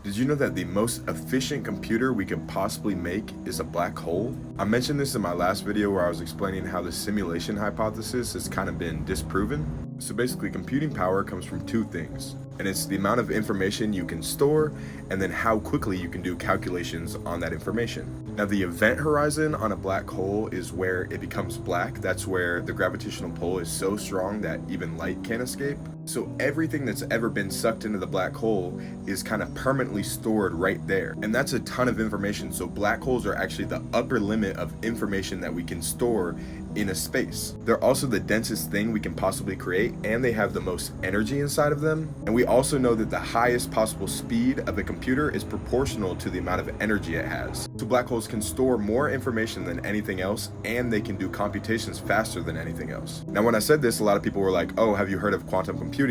Did you know that the most efficient computer we could possibly make is a black hole? I mentioned this in my last video where I was explaining how the simulation hypothesis has kind of been disproven. So basically, computing power comes from two things, and it's the amount of information you can store and then how quickly you can do calculations on that information. Now, the event horizon on a black hole is where it becomes black. That's where the gravitational pull is so strong that even light can't escape. So everything that's ever been sucked into the black hole is kind of permanently stored right there. And that's a ton of information. So black holes are actually the upper limit of information that we can store in a space. They're also the densest thing we can possibly create, and they have the most energy inside of them. And we also know that the highest possible speed of a computer is proportional to the amount of energy it has. So black holes can store more information than anything else, and they can do computations faster than anything else. Now, when I said this, a lot of people were like, oh, have you heard of quantum computing?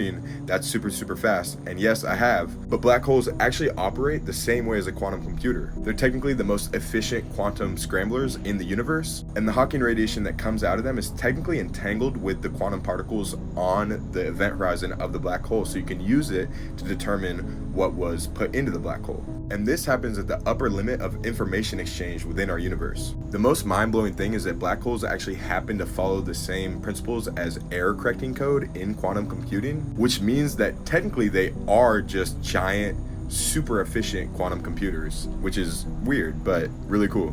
That's super fast. And yes, I have. But black holes actually operate the same way as a quantum computer. They're technically the most efficient quantum scramblers in the universe, and the Hawking radiation that comes out of them is technically entangled with the quantum particles on the event horizon of the black hole, so you can use it to determine what was put into the black hole. And this happens at the upper limit of information exchange within our universe. The most mind-blowing thing is that black holes actually happen to follow the same principles as error correcting code in quantum computing, which means that technically they are just giant, super efficient quantum computers, which is weird, but really cool.